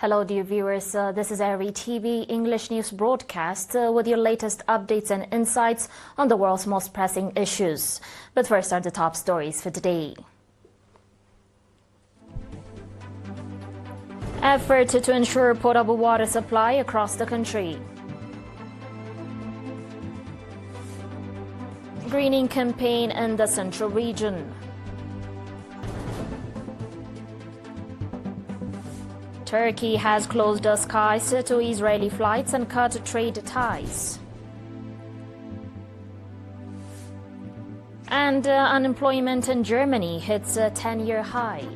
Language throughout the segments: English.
Hello dear viewers, this is ERi-TV English news broadcast with your latest updates and insights on the world's most pressing issues. But first are the top stories for today. Effort to ensure potable water supply across the country. Greening campaign in the central region. Turkey has closed the skies to Israeli flights and cut trade ties. And unemployment in Germany hits a 10-year high.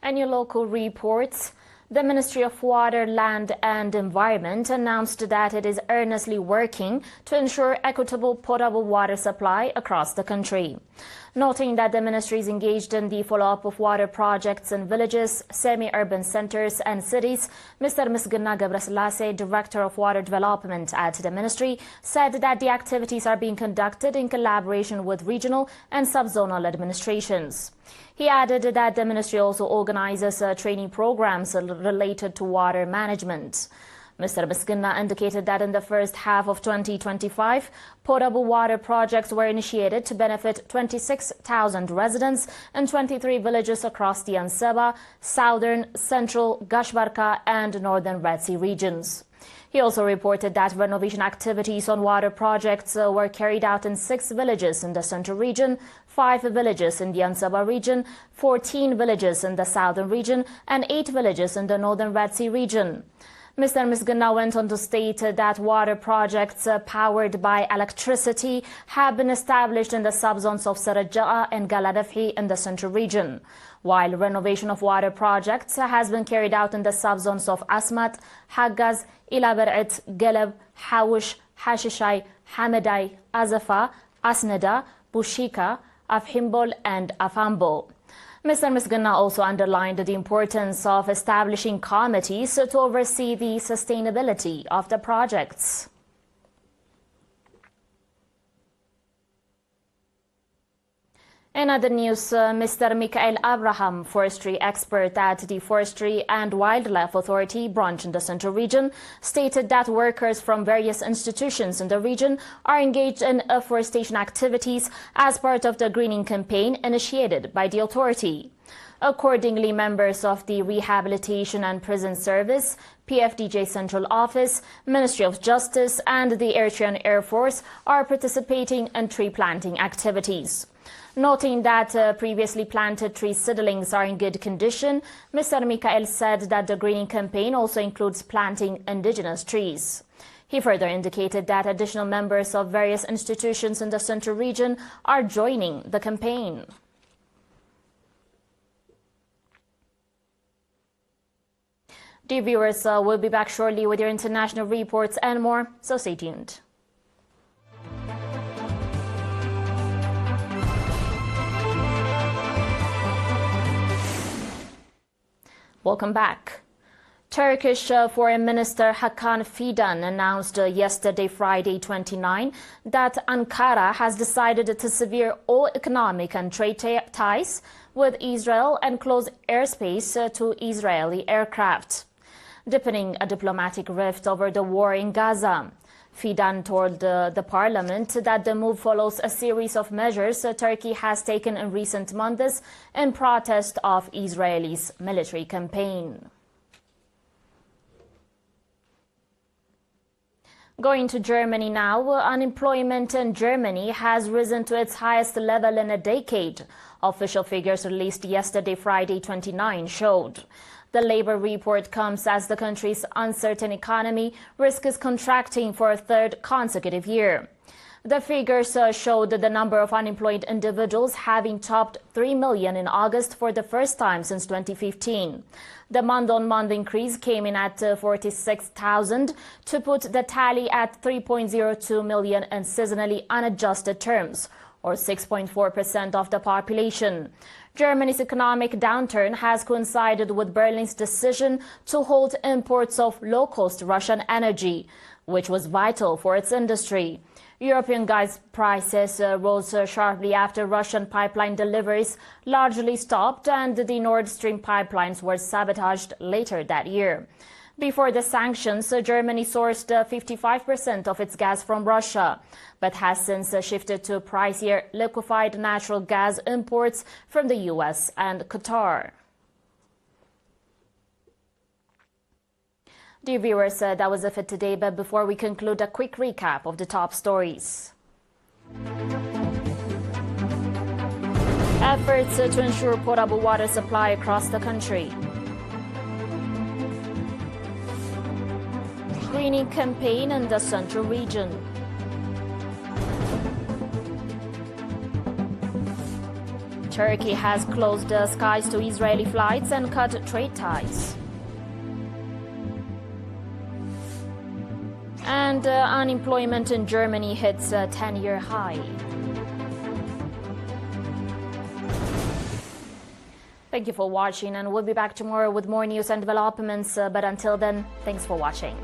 And your local reports. The Ministry of Water, Land and Environment announced that it is earnestly working to ensure equitable potable water supply across the country. Noting that the ministry is engaged in the follow-up of water projects in villages, semi-urban centers and cities, Mr. Misgina Gebrselassie, Director of Water Development at the ministry, said that the activities are being conducted in collaboration with regional and subzonal administrations. He added that the ministry also organizes training programs related to water management. Mr. Misgina indicated that in the first half of 2025, potable water projects were initiated to benefit 26,000 residents in 23 villages across the Ansaba, southern, central, Gashbarka and northern Red Sea regions. He also reported that renovation activities on water projects were carried out in 6 villages in the central region, 5 villages in the Ansaba region, 14 villages in the southern region, and 8 villages in the northern Red Sea region. Mr. Misgina went on to state that water projects powered by electricity have been established in the subzones of Sarajaa and Galadafhi in the central region, while renovation of water projects has been carried out in the subzones of Asmat, Haggaz, Ilaber'et, Geleb, Hawish, Hashishai, Hamedai, Azafa, Asnada, Bushika, Afhimbol and Afambo. Mr. Misgina also underlined the importance of establishing committees to oversee the sustainability of the projects. In other news, Mr. Michael Abraham, forestry expert at the Forestry and Wildlife Authority branch in the Central Region, stated that workers from various institutions in the region are engaged in afforestation activities as part of the greening campaign initiated by the authority. Accordingly, members of the Rehabilitation and Prison Service, PFDJ Central Office, Ministry of Justice and the Eritrean Air Force are participating in tree planting activities. Noting that previously planted tree seedlings are in good condition, Mr. Michael said that the greening campaign also includes planting indigenous trees. He further indicated that additional members of various institutions in the Central Region are joining the campaign. Dear viewers, we'll be back shortly with your international reports and more, so stay tuned. Welcome back. Turkish Foreign Minister Hakan Fidan announced yesterday, Friday 29, that Ankara has decided to sever all economic and trade ties with Israel and close airspace to Israeli aircraft, deepening a diplomatic rift over the war in Gaza. Fidan told the parliament that the move follows a series of measures Turkey has taken in recent months in protest of Israel's military campaign. Going to Germany now, unemployment in Germany has risen to its highest level in a decade. Official figures released yesterday, Friday 29, showed. The labor report comes as the country's uncertain economy risks contracting for a third consecutive year. The figures showed the number of unemployed individuals having topped 3 million in August for the first time since 2015. The month-on-month increase came in at 46,000 to put the tally at 3.02 million in seasonally unadjusted terms, or 6.4% of the population. Germany's economic downturn has coincided with Berlin's decision to halt imports of low-cost Russian energy. which was vital for its industry. European gas prices rose sharply after Russian pipeline deliveries largely stopped and the Nord Stream pipelines were sabotaged later that year. Before the sanctions, Germany sourced 55% of its gas from Russia, but has since shifted to pricier liquefied natural gas imports from the US and Qatar. Dear viewers, that was it for today, but before we conclude, a quick recap of the top stories. Efforts to ensure potable water supply across the country. Greening campaign in the central region. Turkey has closed the skies to Israeli flights and cut trade ties. And unemployment in Germany hits a 10-year high. Thank you for watching, and we'll be back tomorrow with more news and developments. But until then, thanks for watching.